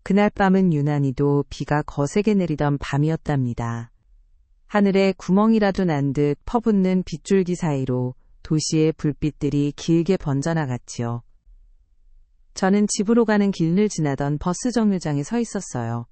그날 밤은 유난히도 비가 거세게 내리던 밤이었답니다. 하늘에 구멍이라도 난 듯 퍼붓는 빗줄기 사이로 도시의 불빛들이 길게 번져나갔지요. 저는 집으로 가는 길을 지나던 버스 정류장에 서 있었어요.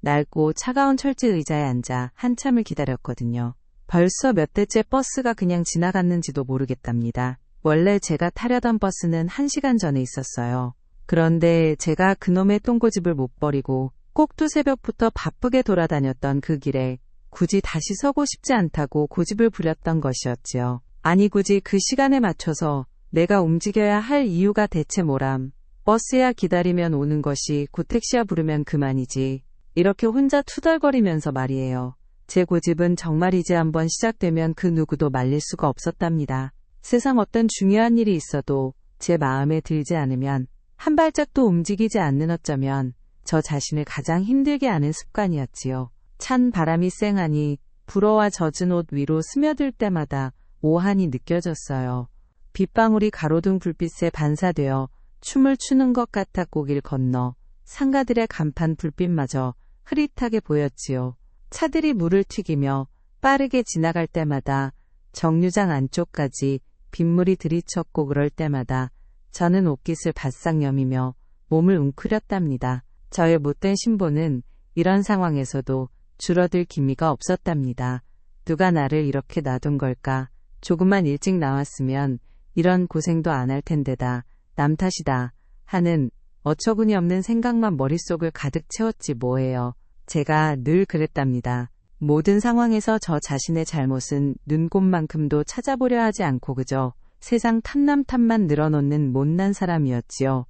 낡고 차가운 철제 의자에 앉아 한참을 기다렸거든요. 벌써 몇 대째 버스가 그냥 지나갔는지도 모르겠답니다. 원래 제가 타려던 버스는 1시간 전에 있었어요. 그런데 제가 그놈의 똥고집을 못 버리고 꼭두 새벽부터 바쁘게 돌아다녔던 그 길에 굳이 다시 서고 싶지 않다고 고집을 부렸던 것이었지요. 아니 굳이 그 시간에 맞춰서 내가 움직여야 할 이유가 대체 뭐람. 버스야 기다리면 오는 것이 곧 택시야 부르면 그만이지. 이렇게 혼자 투덜거리면서 말이에요. 제 고집은 정말 이제 한번 시작되면 그 누구도 말릴 수가 없었답니다. 세상 어떤 중요한 일이 있어도 제 마음에 들지 않으면 한 발짝도 움직이지 않는 어쩌면 저 자신을 가장 힘들게 하는 습관이었지요. 찬 바람이 쌩하니 불어와 젖은 옷 위로 스며들 때마다 오한이 느껴졌어요. 빗방울이 가로등 불빛에 반사되어 춤을 추는 것 같아 고길 건너 상가들의 간판 불빛마저 흐릿하게 보였지요. 차들이 물을 튀기며 빠르게 지나갈 때마다 정류장 안쪽까지 빗물이 들이쳤고 그럴 때마다 저는 옷깃을 바싹 여미며 몸을 웅크렸답니다. 저의 못된 신보는 이런 상황에서도 줄어들 기미가 없었답니다. 누가 나를 이렇게 놔둔 걸까? 조금만 일찍 나왔으면 이런 고생도 안 할 텐데다. 남 탓이다 하는 어처구니 없는 생각만 머릿속을 가득 채웠지 뭐예요. 제가 늘 그랬답니다. 모든 상황에서 저 자신의 잘못은 눈곱만큼도 찾아보려 하지 않고 그저 세상 탐만 늘어놓는 못난 사람이었지요.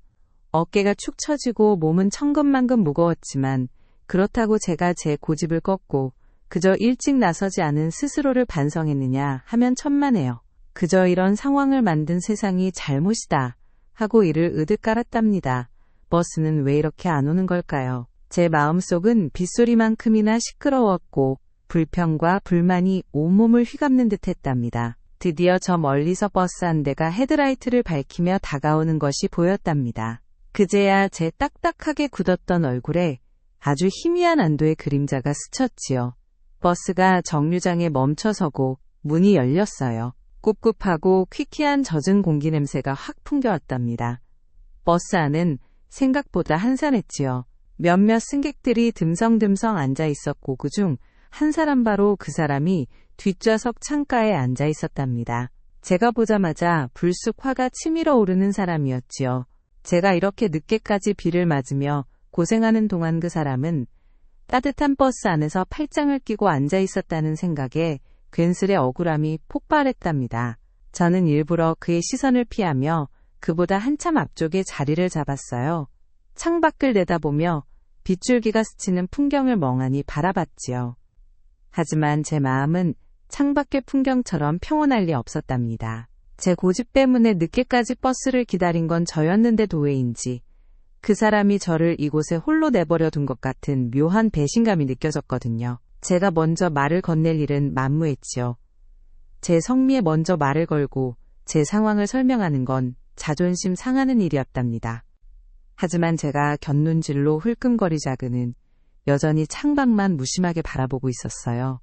어깨가 축 처지고 몸은 천근만근 무거웠지만 그렇다고 제가 제 고집을 꺾고 그저 일찍 나서지 않은 스스로를 반성했느냐 하면 천만에요. 그저 이런 상황을 만든 세상이 잘못이다 하고 이를 으득 깔았답니다. 버스는 왜 이렇게 안 오는 걸까요? 제 마음속은 빗소리만큼이나 시끄러웠고 불평과 불만이 온몸을 휘감는 듯 했답니다. 드디어 저 멀리서 버스 한 대가 헤드라이트를 밝히며 다가오는 것이 보였답니다. 그제야 제 딱딱하게 굳었던 얼굴에 아주 희미한 안도의 그림자가 스쳤지요. 버스가 정류장에 멈춰서고 문이 열렸어요. 꿉꿉하고 퀴퀴한 젖은 공기 냄새가 확 풍겨왔답니다. 버스 안은 생각보다 한산했지요. 몇몇 승객들이 듬성듬성 앉아 있었고 그중 한 사람 바로 그 사람이 뒷좌석 창가에 앉아 있었답니다. 제가 보자마자 불쑥 화가 치밀어 오르는 사람이었지요. 제가 이렇게 늦게까지 비를 맞으며 고생하는 동안 그 사람은 따뜻한 버스 안에서 팔짱을 끼고 앉아 있었다는 생각에 괜스레 억울함이 폭발했답니다. 저는 일부러 그의 시선을 피하며 그보다 한참 앞쪽에 자리를 잡았어요. 창밖을 내다보며 빗줄기가 스치는 풍경을 멍하니 바라봤지요. 하지만 제 마음은 창밖의 풍경처럼 평온할 리 없었답니다. 제 고집 때문에 늦게까지 버스를 기다린 건 저였는데 도회인지 그 사람이 저를 이곳에 홀로 내버려 둔 것 같은 묘한 배신감이 느껴졌거든요. 제가 먼저 말을 건넬 일은 만무했지요. 제 성미에 먼저 말을 걸고 제 상황을 설명하는 건 자존심 상하는 일이었답니다. 하지만 제가 곁눈질로 흘끔거리자 그는 여전히 창밖만 무심하게 바라보고 있었어요.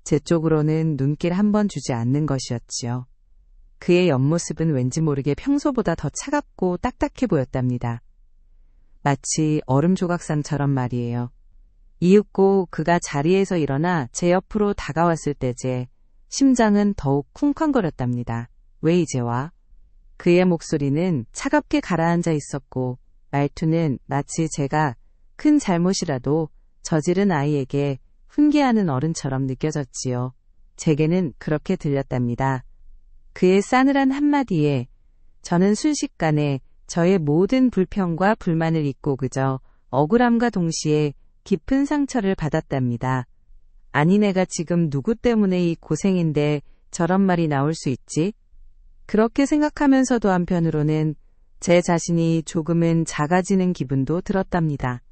제 쪽으로는 눈길 한 번 주지 않는 것이었지요. 그의 옆모습은 왠지 모르게 평소보다 더 차갑고 딱딱해 보였답니다. 마치 얼음 조각상처럼 말이에요. 이윽고 그가 자리에서 일어나 제 옆으로 다가왔을 때 제 심장은 더욱 쿵쾅거렸답니다. 왜 이제 와? 그의 목소리는 차갑게 가라앉아 있었고 말투는 마치 제가 큰 잘못이라도 저지른 아이에게 훈계하는 어른처럼 느껴졌지요. 제게는 그렇게 들렸답니다. 그의 싸늘한 한마디에 저는 순식간에 저의 모든 불평과 불만을 잊고 그저 억울함과 동시에 깊은 상처를 받았답니다. 아니 내가 지금 누구 때문에 이 고생인데 저런 말이 나올 수 있지? 그렇게 생각하면서도 한편으로는 제 자신이 조금은 작아지는 기분도 들었답니다.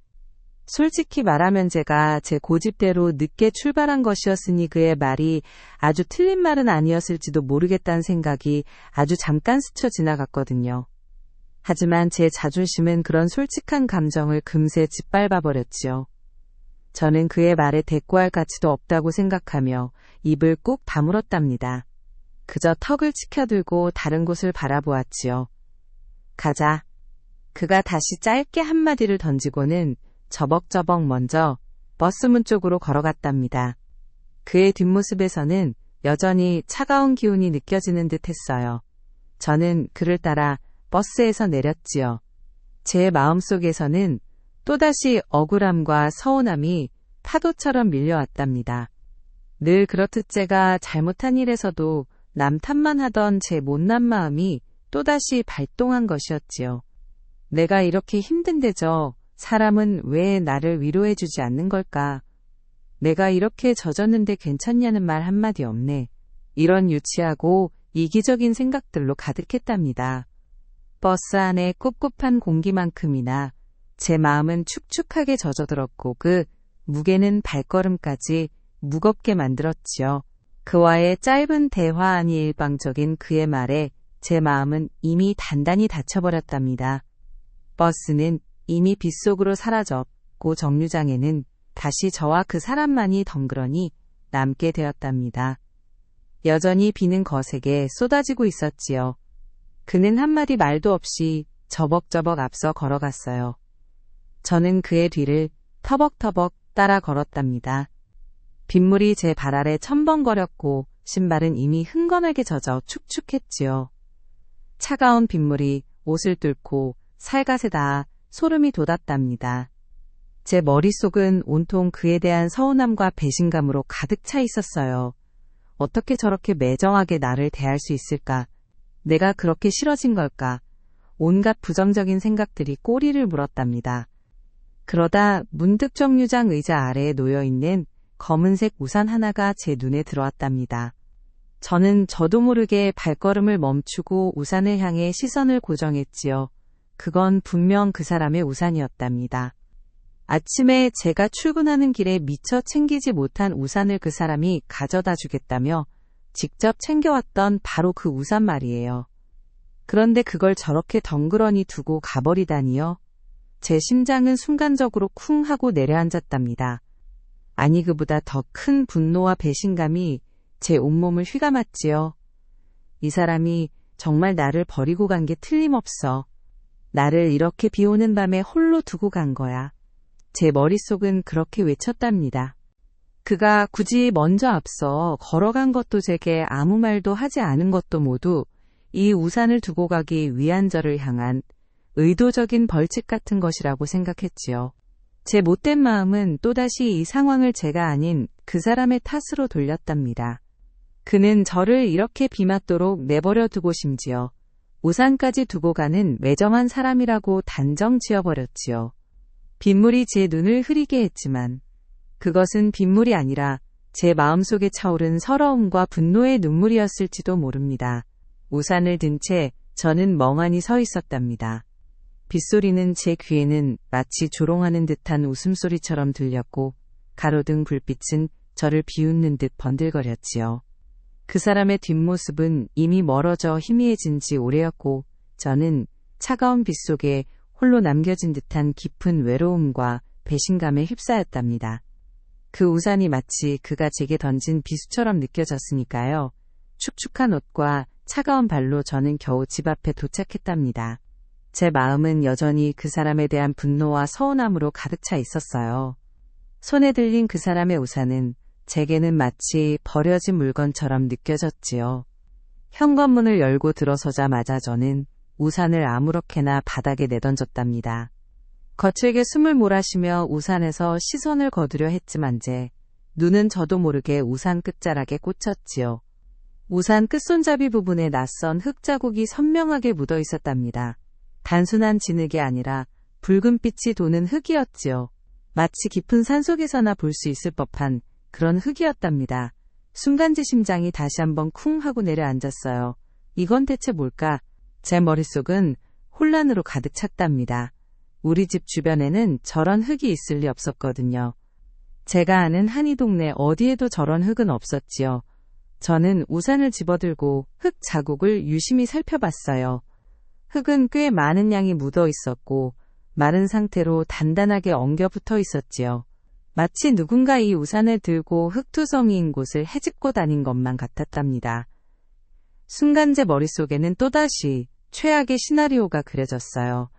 솔직히 말하면 제가 제 고집대로 늦게 출발한 것이었으니 그의 말이 아주 틀린 말은 아니었을지도 모르겠다는 생각이 아주 잠깐 스쳐 지나갔거든요. 하지만 제 자존심은 그런 솔직한 감정을 금세 짓밟아버렸지요. 저는 그의 말에 대꾸할 가치도 없다고 생각하며 입을 꾹 다물었답니다. 그저 턱을 치켜들고 다른 곳을 바라보았지요. 가자. 그가 다시 짧게 한마디를 던지고는 저벅저벅 먼저 버스문 쪽으로 걸어갔답니다. 그의 뒷모습에서는 여전히 차가운 기운이 느껴지는 듯 했어요. 저는 그를 따라 버스에서 내렸지요. 제 마음속에서는 또다시 억울함과 서운함이 파도처럼 밀려왔답니다. 늘 그렇듯 제가 잘못한 일에서도 남 탓만 하던 제 못난 마음이 또다시 발동한 것이었지요. 내가 이렇게 힘든데저 사람은 왜 나를 위로해주지 않는 걸까? 내가 이렇게 젖었는데 괜찮냐는 말 한마디 없네. 이런 유치하고 이기적인 생각들로 가득했답니다. 버스 안에 꿉꿉한 공기만큼이나 제 마음은 축축하게 젖어들었고 그 무게는 발걸음까지 무겁게 만들었지요. 그와의 짧은 대화 아니 일방적인 그의 말에 제 마음은 이미 단단히 닫혀버렸답니다. 버스는 이미 빗속으로 사라졌고 정류장에는 다시 저와 그 사람만이 덩그러니 남게 되었답니다. 여전히 비는 거세게 쏟아지고 있었지요. 그는 한마디 말도 없이 저벅저벅 앞서 걸어갔어요. 저는 그의 뒤를 터벅터벅 따라 걸었답니다. 빗물이 제 발 아래 첨벙거렸고 신발은 이미 흥건하게 젖어 축축했지요. 차가운 빗물이 옷을 뚫고 살갗에 닿아 소름이 돋았답니다. 제 머릿속은 온통 그에 대한 서운함과 배신감으로 가득 차 있었어요. 어떻게 저렇게 매정하게 나를 대할 수 있을까? 내가 그렇게 싫어진 걸까? 온갖 부정적인 생각들이 꼬리를 물었답니다. 그러다 문득 정류장 의자 아래에 놓여있는 검은색 우산 하나가 제 눈에 들어왔답니다. 저는 저도 모르게 발걸음을 멈추고 우산을 향해 시선을 고정했지요. 그건 분명 그 사람의 우산이었답니다. 아침에 제가 출근하는 길에 미처 챙기지 못한 우산을 그 사람이 가져다 주겠다며 직접 챙겨왔던 바로 그 우산 말이에요. 그런데 그걸 저렇게 덩그러니 두고 가버리다니요. 제 심장은 순간적으로 쿵 하고 내려앉았답니다. 아니 그보다 더 큰 분노와 배신감이 제 온몸을 휘감았지요. 이 사람이 정말 나를 버리고 간 게 틀림없어. 나를 이렇게 비 오는 밤에 홀로 두고 간 거야. 제 머릿속은 그렇게 외쳤답니다. 그가 굳이 먼저 앞서 걸어간 것도 제게 아무 말도 하지 않은 것도 모두 이 우산을 두고 가기 위한 저를 향한 의도적인 벌칙 같은 것이라고 생각했지요. 제 못된 마음은 또다시 이 상황을 제가 아닌 그 사람의 탓으로 돌렸답니다. 그는 저를 이렇게 비 맞도록 내버려 두고 심지어 우산까지 두고 가는 매정한 사람이라고 단정 지어버렸지요. 빗물이 제 눈을 흐리게 했지만 그것은 빗물이 아니라 제 마음속에 차오른 서러움과 분노의 눈물이었을지도 모릅니다. 우산을 든 채 저는 멍하니 서 있었답니다. 빗소리는 제 귀에는 마치 조롱하는 듯한 웃음소리처럼 들렸고 가로등 불빛은 저를 비웃는 듯 번들거렸지요. 그 사람의 뒷모습은 이미 멀어져 희미해진 지 오래였고 저는 차가운 빛 속에 홀로 남겨진 듯한 깊은 외로움과 배신감에 휩싸였답니다. 그 우산이 마치 그가 제게 던진 비수처럼 느껴졌으니까요. 축축한 옷과 차가운 발로 저는 겨우 집 앞에 도착했답니다. 제 마음은 여전히 그 사람에 대한 분노와 서운함으로 가득 차 있었어요. 손에 들린 그 사람의 우산은 제게는 마치 버려진 물건처럼 느껴졌지요. 현관문을 열고 들어서자마자 저는 우산을 아무렇게나 바닥에 내던졌답니다. 거칠게 숨을 몰아쉬며 우산에서 시선을 거두려 했지만제 눈은 저도 모르게 우산 끝자락에 꽂혔지요. 우산 끝손잡이 부분에 낯선 흙자국이 선명하게 묻어 있었답니다. 단순한 진흙이 아니라 붉은 빛이 도는 흙이었지요. 마치 깊은 산속에서나 볼 수 있을 법한 그런 흙이었답니다. 순간 제 심장이 다시 한번 쿵 하고 내려앉았어요. 이건 대체 뭘까? 제 머릿속은 혼란으로 가득 찼답니다. 우리 집 주변에는 저런 흙이 있을 리 없었거든요. 제가 아는 한이 동네 어디에도 저런 흙은 없었지요. 저는 우산을 집어들고 흙 자국을 유심히 살펴봤어요. 흙은 꽤 많은 양이 묻어 있었고 마른 상태로 단단하게 엉겨 붙어 있었지요. 마치 누군가 이 우산을 들고 흙투성이인 곳을 헤집고 다닌 것만 같았답니다. 순간 제 머릿속에는 또다시 최악의 시나리오가 그려졌어요.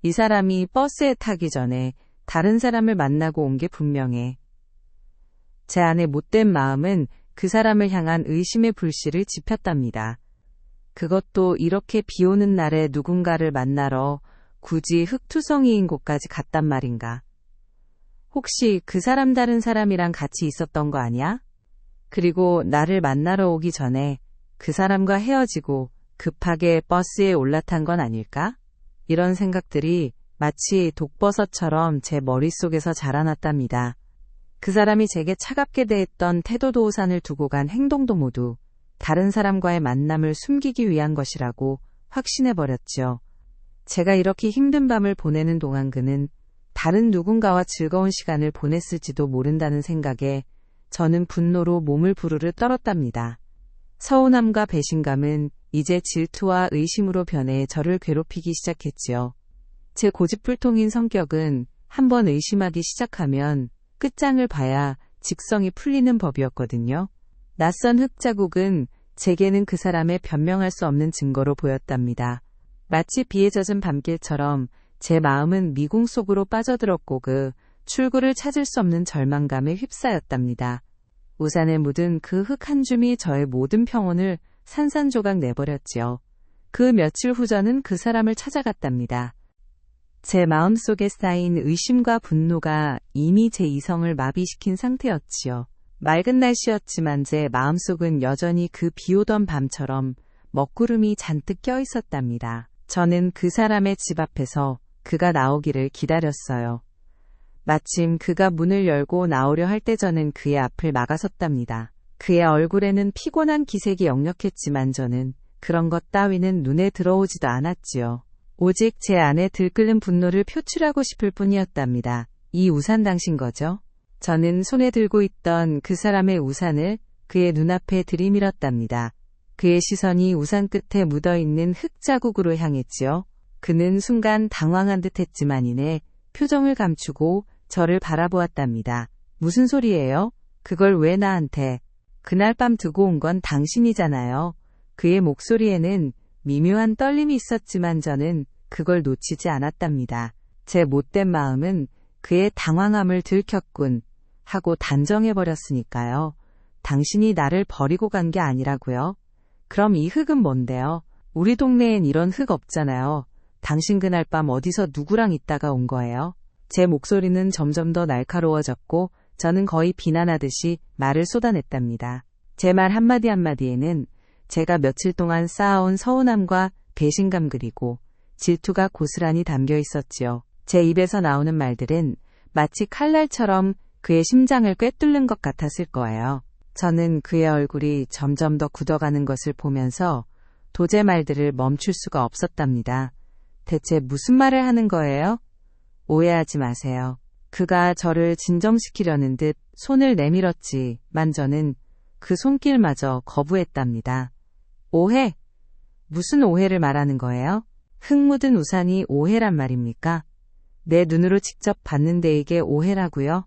이 사람이 버스에 타기 전에 다른 사람을 만나고 온 게 분명해. 제 안의 못된 마음은 그 사람을 향한 의심의 불씨를 지폈답니다. 그것도 이렇게 비 오는 날에 누군가를 만나러 굳이 흙투성이인 곳까지 갔단 말인가. 혹시 그 사람 다른 사람이랑 같이 있었던 거 아니야? 그리고 나를 만나러 오기 전에 그 사람과 헤어지고 급하게 버스에 올라탄 건 아닐까? 이런 생각들이 마치 독버섯처럼 제 머릿속에서 자라났답니다. 그 사람이 제게 차갑게 대했던 태도도 우산을 두고 간 행동도 모두 다른 사람과의 만남을 숨기기 위한 것이라고 확신해버렸죠. 제가 이렇게 힘든 밤을 보내는 동안 그는 다른 누군가와 즐거운 시간을 보냈을지도 모른다는 생각에 저는 분노로 몸을 부르르 떨었답니다. 서운함과 배신감은 이제 질투와 의심으로 변해 저를 괴롭히기 시작했지요. 제 고집불통인 성격은 한번 의심하기 시작하면 끝장을 봐야 직성이 풀리는 법이었거든요. 낯선 흙자국은 제게는 그 사람의 변명할 수 없는 증거로 보였답니다. 마치 비에 젖은 밤길처럼 제 마음은 미궁 속으로 빠져들었고 그 출구를 찾을 수 없는 절망감에 휩싸였답니다. 우산에 묻은 그 흙 한 줌이 저의 모든 평온을 산산조각 내버렸지요. 그 며칠 후 저는 그 사람을 찾아갔답니다. 제 마음속에 쌓인 의심과 분노가 이미 제 이성을 마비시킨 상태였지요. 맑은 날씨였지만 제 마음속은 여전히 그 비오던 밤처럼 먹구름이 잔뜩 껴 있었답니다. 저는 그 사람의 집 앞에서 그가 나오기를 기다렸어요. 마침 그가 문을 열고 나오려 할 때 저는 그의 앞을 막아섰답니다. 그의 얼굴에는 피곤한 기색이 역력했지만 저는 그런 것 따위는 눈에 들어오지도 않았지요. 오직 제 안에 들끓는 분노를 표출하고 싶을 뿐이었답니다. 이 우산 당신 거죠? 저는 손에 들고 있던 그 사람의 우산을 그의 눈앞에 들이밀었답니다. 그의 시선이 우산 끝에 묻어있는 흙자국으로 향했지요. 그는 순간 당황한 듯 했지만 이내 표정을 감추고 저를 바라보았답니다. 무슨 소리예요? 그걸 왜 나한테? 그날 밤 두고 온 건 당신이잖아요. 그의 목소리에는 미묘한 떨림이 있었지만 저는 그걸 놓치지 않았답니다. 제 못된 마음은 그의 당황함을 들켰군 하고 단정해버렸으니까요. 당신이 나를 버리고 간 게 아니라고요? 그럼 이 흙은 뭔데요? 우리 동네엔 이런 흙 없잖아요. 당신 그날 밤 어디서 누구랑 있다가 온 거예요? 제 목소리는 점점 더 날카로워졌고 저는 거의 비난하듯이 말을 쏟아냈답니다. 제 말 한마디 한마디에는 제가 며칠 동안 쌓아온 서운함과 배신감 그리고 질투가 고스란히 담겨 있었지요. 제 입에서 나오는 말들은 마치 칼날처럼 그의 심장을 꿰뚫는 것 같았을 거예요. 저는 그의 얼굴이 점점 더 굳어가는 것을 보면서 도제 말들을 멈출 수가 없었답니다. 대체 무슨 말을 하는 거예요? 오해하지 마세요. 그가 저를 진정시키려는 듯 손을 내밀었지만 저는 그 손길마저 거부했답니다. 오해? 무슨 오해를 말하는 거예요? 흙 묻은 우산이 오해란 말입니까? 내 눈으로 직접 봤는 데에게 오해라고요?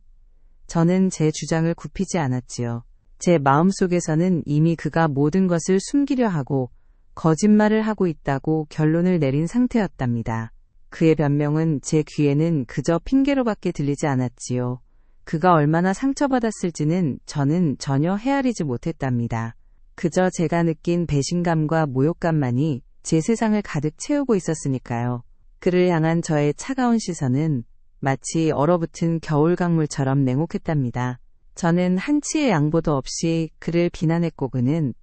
저는 제 주장을 굽히지 않았지요. 제 마음속에서는 이미 그가 모든 것을 숨기려 하고 거짓말을 하고 있다고 결론을 내린 상태였답니다. 그의 변명은 제 귀에는 그저 핑계로밖에 들리지 않았지요. 그가 얼마나 상처받았을지는 저는 전혀 헤아리지 못했답니다. 그저 제가 느낀 배신감과 모욕감만이 제 세상을 가득 채우고 있었으니까요. 그를 향한 저의 차가운 시선은 마치 얼어붙은 겨울 강물처럼 냉혹했답니다. 저는 한치의 양보도 없이 그를 비난했고 그는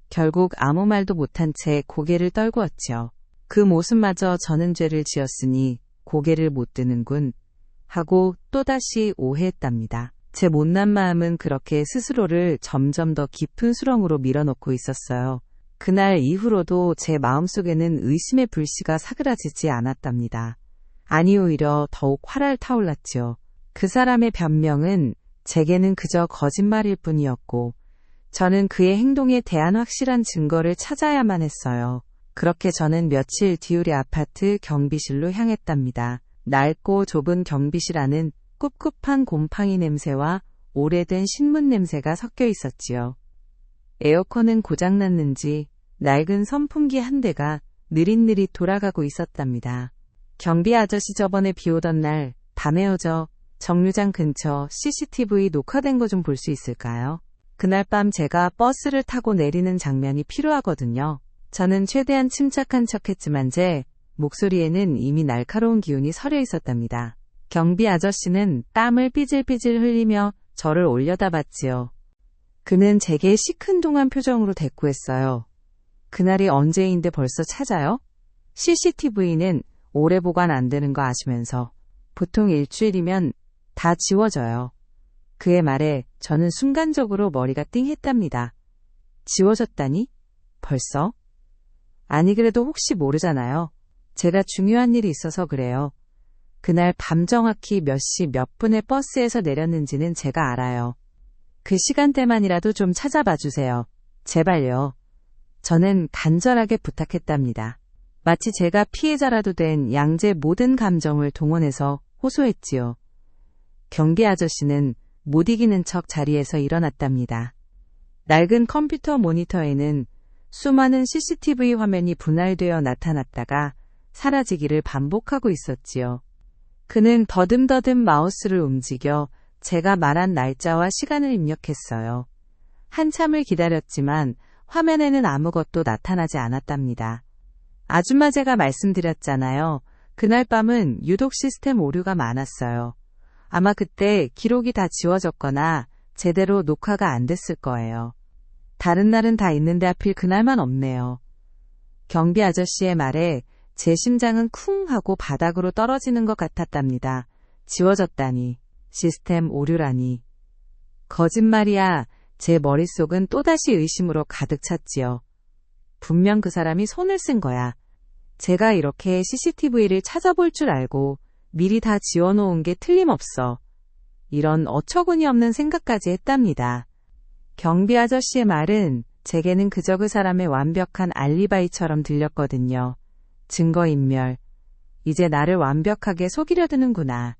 결국 아무 말도 못한 채 고개를 떨구었지요. 그 모습마저 저는 죄를 지었으니 고개를 못 드는군 하고 또다시 오해했답니다. 제 못난 마음은 그렇게 스스로를 점점 더 깊은 수렁으로 밀어넣고 있었어요. 그날 이후로도 제 마음속에는 의심의 불씨가 사그라지지 않았답니다. 아니 오히려 더욱 활활 타올랐지요. 그 사람의 변명은 제게는 그저 거짓말일 뿐이었고 저는 그의 행동에 대한 확실한 증거를 찾아야만 했어요. 그렇게 저는 며칠 뒤 우리 아파트 경비실로 향했답니다. 낡고 좁은 경비실 안은 꿉꿉한 곰팡이 냄새와 오래된 신문 냄새가 섞여 있었지요. 에어컨은 고장났는지 낡은 선풍기 한 대가 느릿느릿 돌아가고 있었답니다. 경비 아저씨, 저번에 비 오던 날 밤에 정류장 근처 CCTV 녹화된 거 좀 볼 수 있을까요? 그날 밤 제가 버스를 타고 내리는 장면이 필요하거든요. 저는 최대한 침착한 척했지만 제 목소리에는 이미 날카로운 기운이 서려 있었답니다. 경비 아저씨는 땀을 삐질삐질 흘리며 저를 올려다봤지요. 그는 제게 시큰둥한 표정으로 대꾸했어요. 그날이 언제인데 벌써 찾아요? CCTV는 오래 보관 안 되는 거 아시면서 보통 일주일이면 다 지워져요. 그의 말에 저는 순간적으로 머리가 띵했답니다. 지워졌다니? 벌써? 아니, 그래도 혹시 모르잖아요. 제가 중요한 일이 있어서 그래요. 그날 밤 정확히 몇 시 몇 분에 버스에서 내렸는지는 제가 알아요. 그 시간대만이라도 좀 찾아봐 주세요. 제발요. 저는 간절하게 부탁했답니다. 마치 제가 피해자라도 된 양재 모든 감정을 동원해서 호소했지요. 경비 아저씨는 못 이기는 척 자리에서 일어났답니다. 낡은 컴퓨터 모니터에는 수많은 CCTV 화면이 분할되어 나타났다가 사라지기를 반복하고 있었지요. 그는 더듬더듬 마우스를 움직여 제가 말한 날짜와 시간을 입력했어요. 한참을 기다렸지만 화면에는 아무것도 나타나지 않았답니다. 아줌마, 제가 말씀드렸잖아요. 그날 밤은 유독 시스템 오류가 많았어요. 아마 그때 기록이 다 지워졌거나 제대로 녹화가 안 됐을 거예요. 다른 날은 다 있는데 하필 그날만 없네요. 경비 아저씨의 말에 제 심장은 쿵 하고 바닥으로 떨어지는 것 같았답니다. 지워졌다니, 시스템 오류라니. 거짓말이야. 제 머릿속은 또다시 의심으로 가득 찼지요. 분명 그 사람이 손을 쓴 거야. 제가 이렇게 CCTV를 찾아볼 줄 알고 미리 다 지워놓은 게 틀림없어. 이런 어처구니 없는 생각까지 했답니다. 경비 아저씨의 말은 제게는 그저 그 사람의 완벽한 알리바이처럼 들렸거든요. 증거인멸. 이제 나를 완벽하게 속이려 드는구나.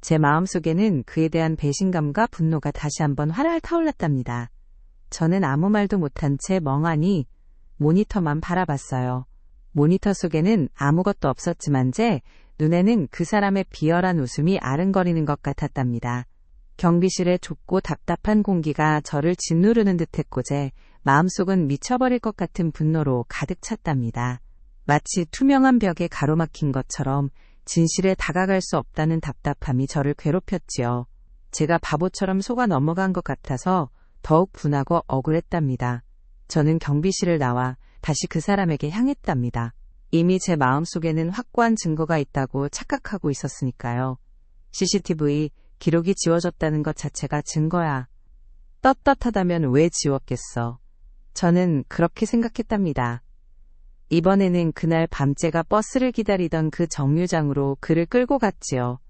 제 마음속에는 그에 대한 배신감과 분노가 다시 한번 활활 타올랐답니다. 저는 아무 말도 못한 채 멍하니 모니터만 바라봤어요. 모니터 속에는 아무것도 없었지만 제 눈에는 그 사람의 비열한 웃음이 아른거리는 것 같았답니다. 경비실의 좁고 답답한 공기가 저를 짓누르는 듯했고 제 마음속은 미쳐버릴 것 같은 분노로 가득 찼답니다. 마치 투명한 벽에 가로막힌 것처럼 진실에 다가갈 수 없다는 답답함이 저를 괴롭혔지요. 제가 바보처럼 속아 넘어간 것 같아서 더욱 분하고 억울했답니다. 저는 경비실을 나와 다시 그 사람에게 향했답니다. 이미 제 마음속에는 확고한 증거가 있다고 착각하고 있었으니까요. CCTV 기록이 지워졌다는 것 자체가 증거야. 떳떳하다면 왜 지웠겠어. 저는 그렇게 생각했답니다. 이번에는 그날 밤 제가 버스를 기다리던 그 정류장으로 그를 끌고 갔지요.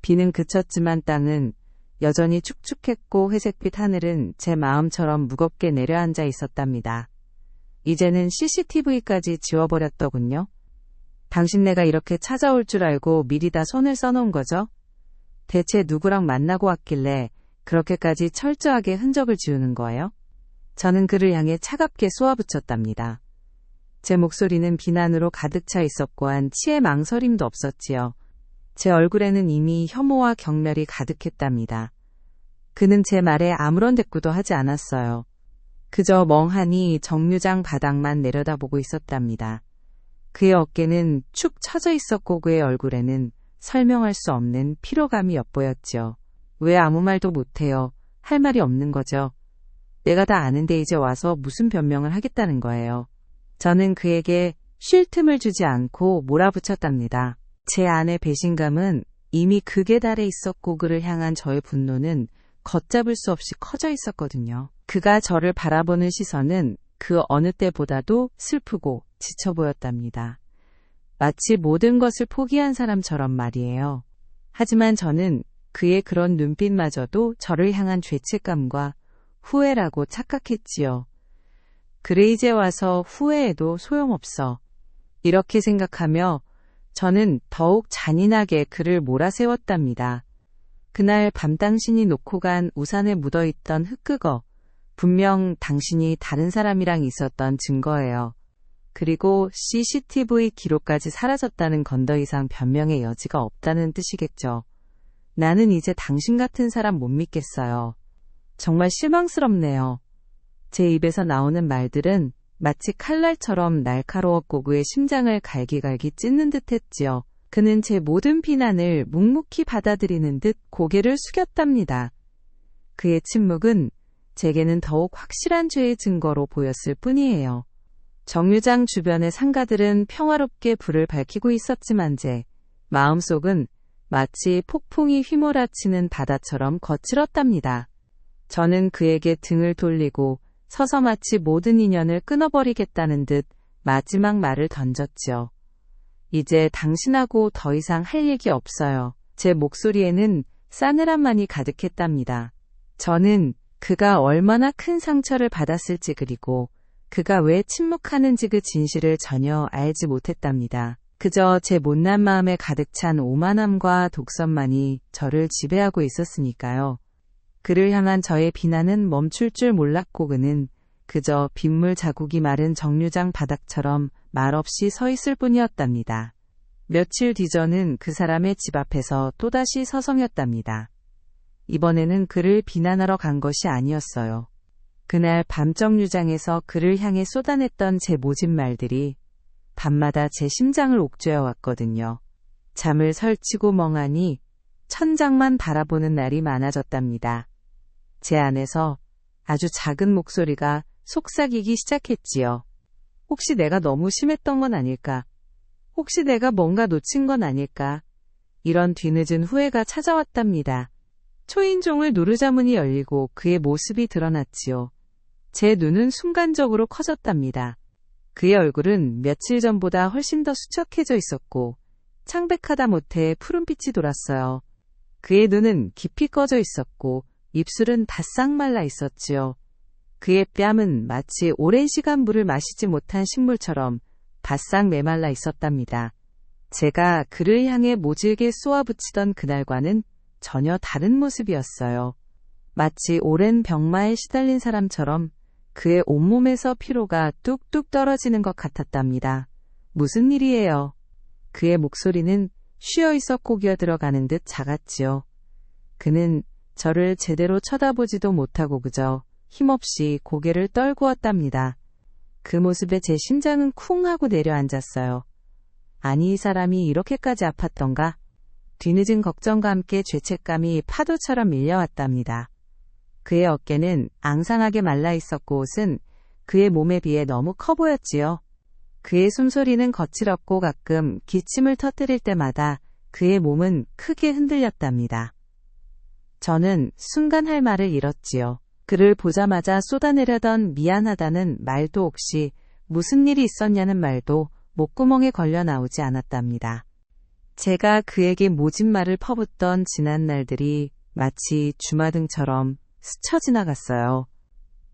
비는 그쳤지만 땅은 여전히 축축했고 회색빛 하늘은 제 마음처럼 무겁게 내려앉아 있었답니다. 이제는 CCTV까지 지워버렸더군요. 당신네가 이렇게 찾아올 줄 알고 미리 다 손을 써놓은 거죠? 대체 누구랑 만나고 왔길래 그렇게까지 철저하게 흔적을 지우는 거예요? 저는 그를 향해 차갑게 쏘아붙였답니다. 제 목소리는 비난으로 가득 차 있었고 한치의 망설임도 없었지요. 제 얼굴에는 이미 혐오와 경멸이 가득했답니다. 그는 제 말에 아무런 대꾸도 하지 않았어요. 그저 멍하니 정류장 바닥만 내려다보고 있었답니다. 그의 어깨는 축 처져 있었고 그의 얼굴에는 설명할 수 없는 피로감이 엿보였지요. 왜 아무 말도 못해요? 할 말이 없는 거죠. 내가 다 아는데 이제 와서 무슨 변명을 하겠다는 거예요. 저는 그에게 쉴 틈을 주지 않고 몰아붙였답니다. 제 안의 배신감은 이미 극에 달해 있었고 그를 향한 저의 분노는 걷잡을 수 없이 커져 있었거든요. 그가 저를 바라보는 시선은 그 어느 때보다도 슬프고 지쳐 보였답니다. 마치 모든 것을 포기한 사람처럼 말이에요. 하지만 저는 그의 그런 눈빛마저도 저를 향한 죄책감과 후회라고 착각했지요. 그래 이제 와서 후회해도 소용없어. 이렇게 생각하며 저는 더욱 잔인하게 그를 몰아세웠답니다. 그날 밤 당신이 놓고 간 우산에 묻어있던 흙그거, 분명 당신이 다른 사람이랑 있었던 증거예요. 그리고 CCTV 기록까지 사라졌다는 건 더 이상 변명의 여지가 없다는 뜻이겠죠. 나는 이제 당신 같은 사람 못 믿겠어요. 정말 실망스럽네요. 제 입에서 나오는 말들은 마치 칼날처럼 날카로웠고 그의 심장을 갈기갈기 찢는 듯 했지요. 그는 제 모든 비난을 묵묵히 받아들이는 듯 고개를 숙였답니다. 그의 침묵은 제게는 더욱 확실한 죄의 증거로 보였을 뿐이에요. 정류장 주변의 상가들은 평화롭게 불을 밝히고 있었지만 제 마음속은 마치 폭풍이 휘몰아치는 바다처럼 거칠었답니다. 저는 그에게 등을 돌리고 서서 마치 모든 인연을 끊어버리겠다는 듯 마지막 말을 던졌지요. 이제 당신하고 더 이상 할 얘기 없어요. 제 목소리에는 싸늘함만이 가득했답니다. 저는 그가 얼마나 큰 상처를 받았을지 그리고 그가 왜 침묵하는지 그 진실을 전혀 알지 못했답니다. 그저 제 못난 마음에 가득 찬 오만함과 독선만이 저를 지배하고 있었으니까요. 그를 향한 저의 비난은 멈출 줄 몰랐고 그는 그저 빗물 자국이 마른 정류장 바닥처럼 말없이 서 있을 뿐이었답니다. 며칠 뒤 저는 그 사람의 집 앞에서 또다시 서성였답니다. 이번에는 그를 비난하러 간 것이 아니었어요. 그날 밤 정류장에서 그를 향해 쏟아냈던 제 모진 말들이 밤마다 제 심장을 옥죄어 왔거든요. 잠을 설치고 멍하니 천장만 바라보는 날이 많아졌답니다. 제 안에서 아주 작은 목소리가 속삭이기 시작했지요. 혹시 내가 너무 심했던 건 아닐까? 혹시 내가 뭔가 놓친 건 아닐까? 이런 뒤늦은 후회가 찾아왔답니다. 초인종을 누르자 문이 열리고 그의 모습이 드러났지요. 제 눈은 순간적으로 커졌답니다. 그의 얼굴은 며칠 전보다 훨씬 더 수척해져 있었고 창백하다 못해 푸른빛이 돌았어요. 그의 눈은 깊이 꺼져 있었고 입술은 바싹 말라 있었지요. 그의 뺨은 마치 오랜 시간 물을 마시지 못한 식물처럼 바싹 메말라 있었답니다. 제가 그를 향해 모질게 쏘아붙이던 그날과는 전혀 다른 모습이었어요. 마치 오랜 병마에 시달린 사람처럼 그의 온몸에서 피로가 뚝뚝 떨어지는 것 같았답니다. 무슨 일이에요? 그의 목소리는 쉬어있어 고기어 들어가는 듯 작았지요. 그는 저를 제대로 쳐다보지도 못하고 그저 힘없이 고개를 떨구었답니다. 그 모습에 제 심장은 쿵 하고 내려앉았어요. 아니, 이 사람이 이렇게까지 아팠던가? 뒤늦은 걱정과 함께 죄책감이 파도처럼 밀려왔답니다. 그의 어깨는 앙상하게 말라 있었고 옷은 그의 몸에 비해 너무 커 보였지요. 그의 숨소리는 거칠었고 가끔 기침을 터뜨릴 때마다 그의 몸은 크게 흔들렸답니다. 저는 순간 할 말을 잃었지요. 그를 보자마자 쏟아내려던 미안하다는 말도 혹시 무슨 일이 있었냐는 말도 목구멍에 걸려 나오지 않았답니다. 제가 그에게 모진 말을 퍼붓던 지난 날들이 마치 주마등처럼 스쳐 지나갔어요.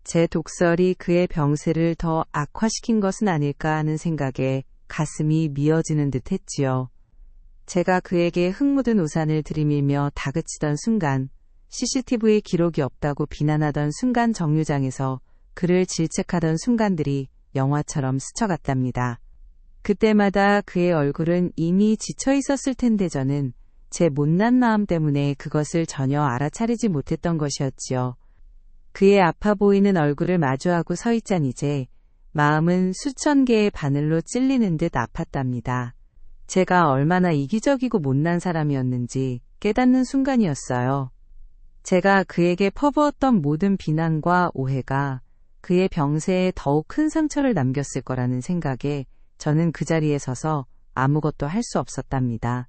제 독설이 그의 병세를 더 악화시킨 것은 아닐까 하는 생각에 가슴이 미어지는 듯 했지요. 제가 그에게 흙 묻은 우산을 들이밀며 다그치던 순간, CCTV 기록이 없다고 비난하던 순간 정류장에서 그를 질책하던 순간들이 영화처럼 스쳐갔답니다. 그때마다 그의 얼굴은 이미 지쳐 있었을 텐데 저는 제 못난 마음 때문에 그것을 전혀 알아차리지 못했던 것이었지요. 그의 아파 보이는 얼굴을 마주하고 서 있잔 이제 마음은 수천 개의 바늘로 찔리는 듯 아팠답니다. 제가 얼마나 이기적이고 못난 사람이었는지 깨닫는 순간이었어요. 제가 그에게 퍼부었던 모든 비난과 오해가 그의 병세에 더욱 큰 상처를 남겼을 거라는 생각에 저는 그 자리에 서서 아무것도 할 수 없었답니다.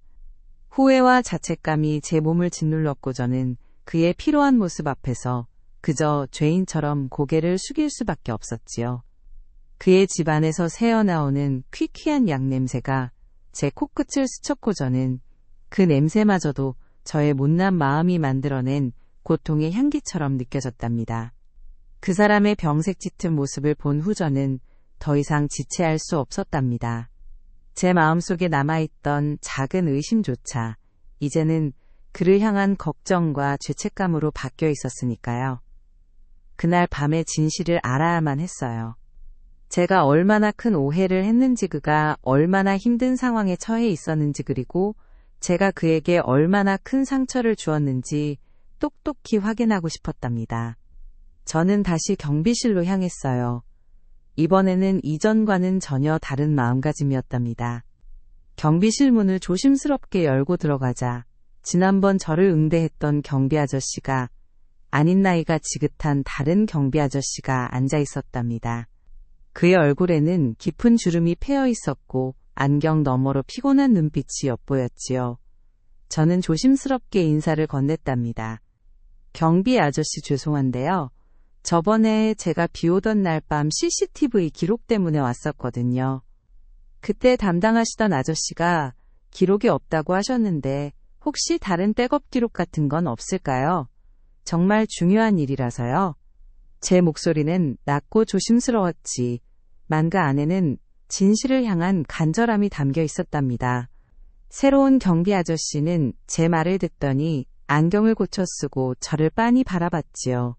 후회와 자책감이 제 몸을 짓눌렀고 저는 그의 피로한 모습 앞에서 그저 죄인처럼 고개를 숙일 수밖에 없었지요. 그의 집안에서 새어나오는 퀴퀴한 약 냄새가 제 코끝을 스쳤고 저는 그 냄새마저도 저의 못난 마음이 만들어낸 고통의 향기처럼 느껴졌답니다. 그 사람의 병색 짙은 모습을 본 후 저는 더 이상 지체할 수 없었답니다. 제 마음속에 남아있던 작은 의심조차 이제는 그를 향한 걱정과 죄책감으로 바뀌어 있었으니까요. 그날 밤에 진실을 알아야만 했어요. 제가 얼마나 큰 오해를 했는지, 그가 얼마나 힘든 상황에 처해 있었는지, 그리고 제가 그에게 얼마나 큰 상처를 주었는지 똑똑히 확인하고 싶었답니다. 저는 다시 경비실로 향했어요. 이번에는 이전과는 전혀 다른 마음가짐이었답니다. 경비실 문을 조심스럽게 열고 들어가자 지난번 저를 응대했던 경비 아저씨가 아닌 나이가 지긋한 다른 경비 아저씨가 앉아 있었답니다. 그의 얼굴에는 깊은 주름이 패여 있었고 안경 너머로 피곤한 눈빛이 엿보였지요. 저는 조심스럽게 인사를 건넸답니다. 경비 아저씨, 죄송한데요. 저번에 제가 비 오던 날 밤 CCTV 기록 때문에 왔었거든요. 그때 담당하시던 아저씨가 기록이 없다고 하셨는데 혹시 다른 백업 기록 같은 건 없을까요? 정말 중요한 일이라서요. 제 목소리는 낮고 조심스러웠지만 그 안에는 진실을 향한 간절함이 담겨 있었답니다. 새로운 경비 아저씨는 제 말을 듣더니 안경을 고쳐 쓰고 저를 빤히 바라봤지요.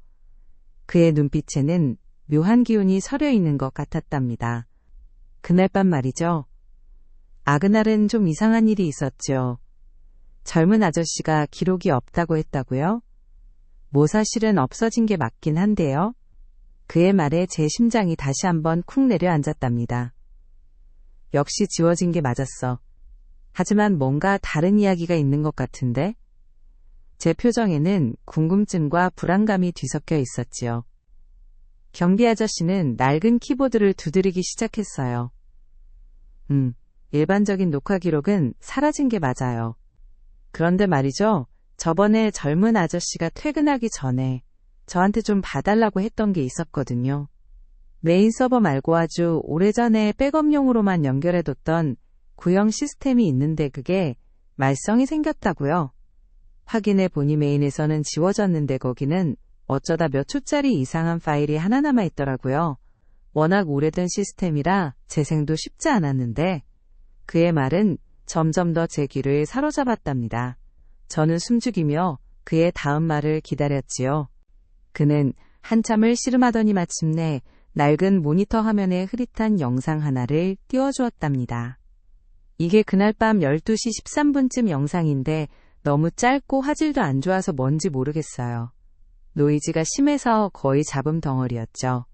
그의 눈빛에는 묘한 기운이 서려 있는 것 같았답니다. 그날 밤 말이죠. 그날은 좀 이상한 일이 있었죠. 젊은 아저씨가 기록이 없다고 했다고요? 사실은 없어진 게 맞긴 한데요. 그의 말에 제 심장이 다시 한번 쿵 내려앉았답니다. 역시 지워진 게 맞았어. 하지만 뭔가 다른 이야기가 있는 것 같은데? 제 표정에는 궁금증과 불안감이 뒤섞여 있었지요. 경비 아저씨는 낡은 키보드를 두드리기 시작했어요. 일반적인 녹화 기록은 사라진 게 맞아요. 그런데 말이죠. 저번에 젊은 아저씨가 퇴근하기 전에 저한테 좀 봐달라고 했던 게 있었거든요. 메인 서버 말고 아주 오래전에 백업용으로만 연결해뒀던 구형 시스템이 있는데 그게 말썽이 생겼다고요. 확인해 보니 메인에서는 지워졌는데 거기는 어쩌다 몇 초짜리 이상한 파일이 하나 남아있더라고요. 워낙 오래된 시스템이라 재생도 쉽지 않았는데 그의 말은 점점 더 제 귀를 사로잡았답니다. 저는 숨죽이며 그의 다음 말을 기다렸지요. 그는 한참을 씨름하더니 마침내 낡은 모니터 화면에 흐릿한 영상 하나를 띄워주었답니다. 이게 그날 밤 12시 13분쯤 영상인데 너무 짧고 화질도 안 좋아서 뭔지 모르겠어요. 노이즈가 심해서 거의 잡음 덩어리였죠.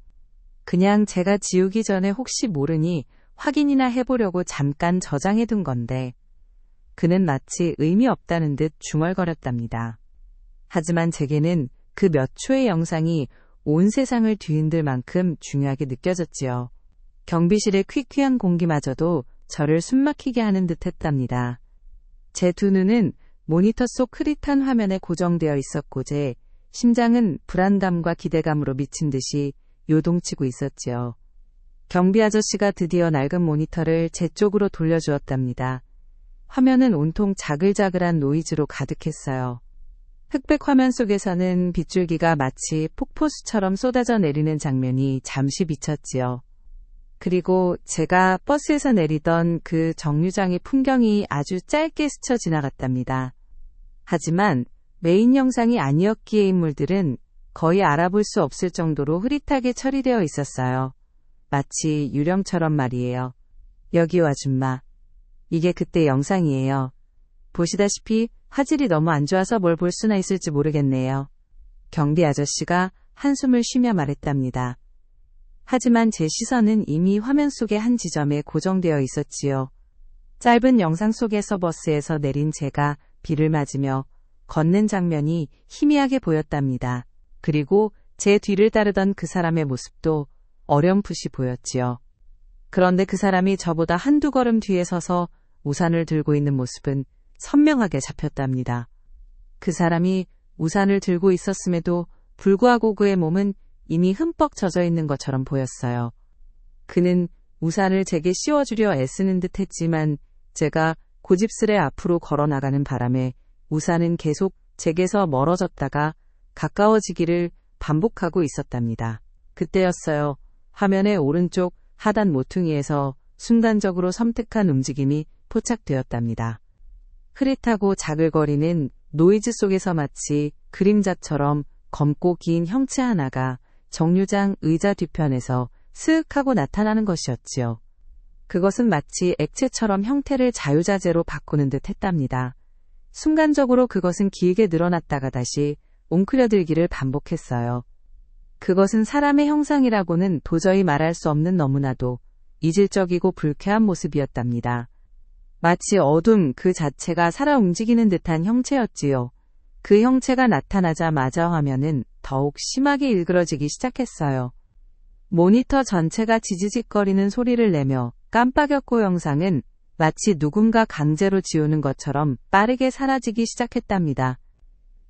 그냥 제가 지우기 전에 혹시 모르니 확인이나 해보려고 잠깐 저장해둔 건데 그는 마치 의미 없다는 듯 중얼거렸답니다. 하지만 제게는 그 몇 초의 영상이 온 세상을 뒤흔들 만큼 중요하게 느껴졌지요. 경비실의 퀴퀴한 공기마저도 저를 숨막히게 하는 듯 했답니다. 제 두 눈은 모니터 속 흐릿한 화면에 고정되어 있었고 제 심장은 불안감과 기대감으로 미친 듯이 요동치고 있었지요. 경비 아저씨가 드디어 낡은 모니터를 제 쪽으로 돌려주었답니다. 화면은 온통 자글자글한 노이즈로 가득했어요. 흑백 화면 속에서는 빗줄기가 마치 폭포수처럼 쏟아져 내리는 장면이 잠시 비쳤지요. 그리고 제가 버스에서 내리던 그 정류장의 풍경이 아주 짧게 스쳐 지나갔답니다. 하지만 메인 영상이 아니었기에 인물들은 거의 알아볼 수 없을 정도로 흐릿하게 처리되어 있었어요. 마치 유령처럼 말이에요. 여기요 아줌마. 이게 그때 영상이에요. 보시다시피 화질이 너무 안 좋아서 뭘 볼 수나 있을지 모르겠네요. 경비 아저씨가 한숨을 쉬며 말했답니다. 하지만 제 시선은 이미 화면 속의 한 지점에 고정되어 있었지요. 짧은 영상 속에서 버스에서 내린 제가 비를 맞으며 걷는 장면이 희미하게 보였답니다. 그리고 제 뒤를 따르던 그 사람의 모습도 어렴풋이 보였지요. 그런데 그 사람이 저보다 한두 걸음 뒤에 서서 우산을 들고 있는 모습은 선명하게 잡혔답니다. 그 사람이 우산을 들고 있었음에도 불구하고 그의 몸은 이미 흠뻑 젖어 있는 것처럼 보였어요. 그는 우산을 제게 씌워주려 애쓰는 듯 했지만 제가 고집스레 앞으로 걸어나가는 바람에 우산은 계속 제게서 멀어졌다가 가까워지기를 반복하고 있었답니다. 그때였어요. 화면의 오른쪽 하단 모퉁이에서 순간적으로 섬뜩한 움직임이 포착되었답니다. 흐릿하고 자글거리는 노이즈 속에서 마치 그림자처럼 검고 긴 형체 하나가 정류장 의자 뒤편에서 스윽하고 나타나는 것이었지요. 그것은 마치 액체처럼 형태를 자유자재로 바꾸는 듯 했답니다. 순간적으로 그것은 길게 늘어났다가 다시 웅크려들기를 반복했어요. 그것은 사람의 형상이라고는 도저히 말할 수 없는 너무나도 이질적이고 불쾌한 모습이었답니다. 마치 어둠 그 자체가 살아 움직이는 듯한 형체였지요. 그 형체가 나타나자마자 화면은 더욱 심하게 일그러지기 시작했어요. 모니터 전체가 지지직거리는 소리를 내며 깜빡였고 영상은 마치 누군가 강제로 지우는 것처럼 빠르게 사라지기 시작했답니다.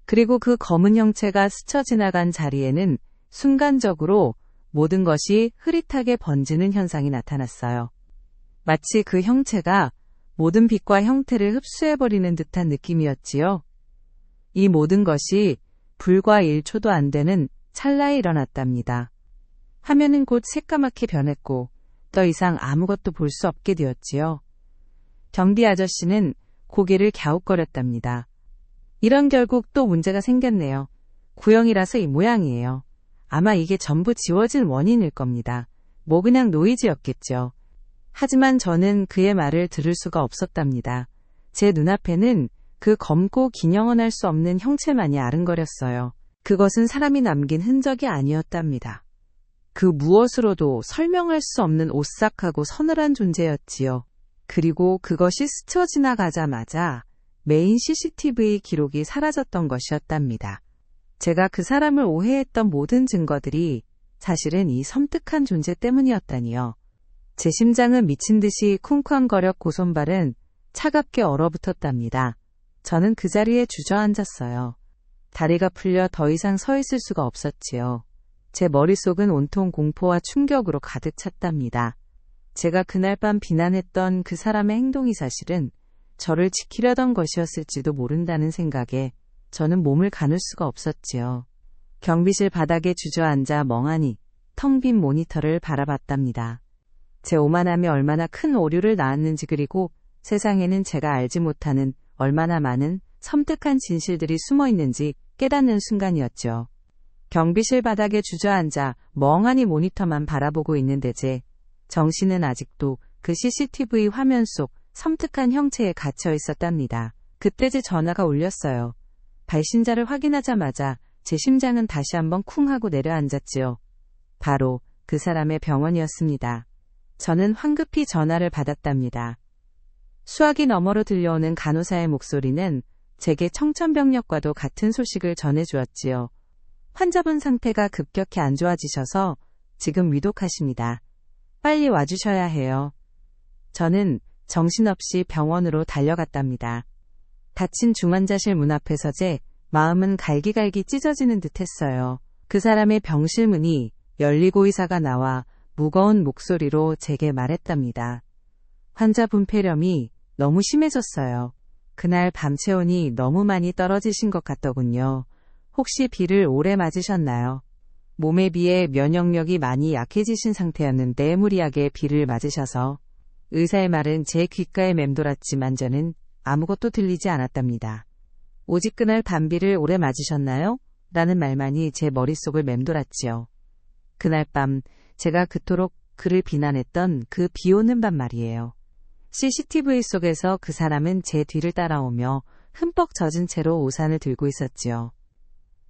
그리고 그 검은 형체가 스쳐 지나간 자리에는 순간적으로 모든 것이 흐릿하게 번지는 현상이 나타났어요. 마치 그 형체가 모든 빛과 형태를 흡수해버리는 듯한 느낌이었지요. 이 모든 것이 불과 1초도 안 되는 찰나에 일어났답니다. 화면은 곧 새까맣게 변했고 더 이상 아무것도 볼 수 없게 되었지요. 경비 아저씨는 고개를 갸웃거렸답니다. 이런 결국 또 문제가 생겼네요. 구형이라서 이 모양이에요. 아마 이게 전부 지워진 원인일 겁니다. 뭐 그냥 노이즈였겠죠. 하지만 저는 그의 말을 들을 수가 없었답니다. 제 눈앞에는 그 검고 긴 영원할 수 없는 형체만이 아른거렸어요. 그것은 사람이 남긴 흔적이 아니었답니다. 그 무엇으로도 설명할 수 없는 오싹하고 서늘한 존재였지요. 그리고 그것이 스쳐 지나가자마자 메인 CCTV 기록이 사라졌던 것이었답니다. 제가 그 사람을 오해했던 모든 증거들이 사실은 이 섬뜩한 존재 때문이었다니요. 제 심장은 미친 듯이 쿵쾅거렸고 손발은 차갑게 얼어붙었답니다. 저는 그 자리에 주저앉았어요. 다리가 풀려 더 이상 서 있을 수가 없었지요. 제 머릿속은 온통 공포와 충격으로 가득 찼답니다. 제가 그날 밤 비난했던 그 사람의 행동이 사실은 저를 지키려던 것이었을지도 모른다는 생각에 저는 몸을 가눌 수가 없었지요. 경비실 바닥에 주저앉아 멍하니 텅 빈 모니터를 바라봤답니다. 제 오만함이 얼마나 큰 오류를 낳았는지 그리고 세상에는 제가 알지 못하는 얼마나 많은 섬뜩한 진실들이 숨어 있는지 깨닫는 순간이었죠. 경비실 바닥에 주저앉아 멍하니 모니터만 바라보고 있는데 제 정신은 아직도 그 CCTV 화면 속 섬뜩한 형체에 갇혀 있었답니다. 그때 제 전화가 울렸어요. 발신자를 확인하자마자 제 심장은 다시 한번 쿵 하고 내려앉았지요. 바로 그 사람의 병원이었습니다. 저는 황급히 전화를 받았답니다. 수화기 너머로 들려오는 간호사의 목소리는 제게 청천벽력과도 같은 소식을 전해주었지요. 환자분 상태가 급격히 안 좋아지셔서 지금 위독하십니다. 빨리 와주셔야 해요. 저는 정신없이 병원으로 달려갔답니다. 닫힌 중환자실 문 앞에서 제 마음은 갈기갈기 찢어지는 듯 했어요. 그 사람의 병실 문이 열리고 의사가 나와 무거운 목소리로 제게 말했답니다. 환자분 폐렴이 너무 심해졌어요. 그날 밤 체온이 너무 많이 떨어지신 것 같더군요. 혹시 비를 오래 맞으셨나요? 몸에 비해 면역력이 많이 약해지신 상태였는데 무리하게 비를 맞으셔서. 의사의 말은 제 귓가에 맴돌았지만 저는 아무것도 들리지 않았답니다. 오직 그날 밤비를 오래 맞으셨나요? 라는 말만이 제 머릿속을 맴돌았지요. 그날 밤 제가 그토록 그를 비난했던 그 비오는 밤 말이에요. CCTV 속에서 그 사람은 제 뒤를 따라오며 흠뻑 젖은 채로 우산을 들고 있었지요.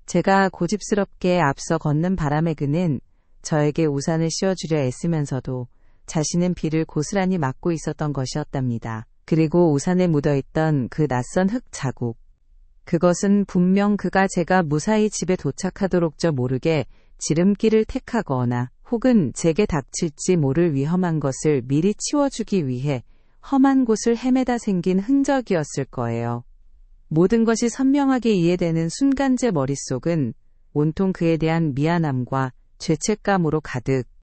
제가 고집스럽게 앞서 걷는 바람에 그는 저에게 우산을 씌워주려 애쓰면서도 자신은 비를 고스란히 맞고 있었던 것이었답니다. 그리고 우산에 묻어있던 그 낯선 흙 자국. 그것은 분명 그가 제가 무사히 집에 도착하도록 저 모르게 지름길을 택하거나 혹은 제게 닥칠지 모를 위험한 것을 미리 치워주기 위해 험한 곳을 헤매다 생긴 흔적이었을 거예요. 모든 것이 선명하게 이해되는 순간 제 머릿속은 온통 그에 대한 미안함과 죄책감으로 가득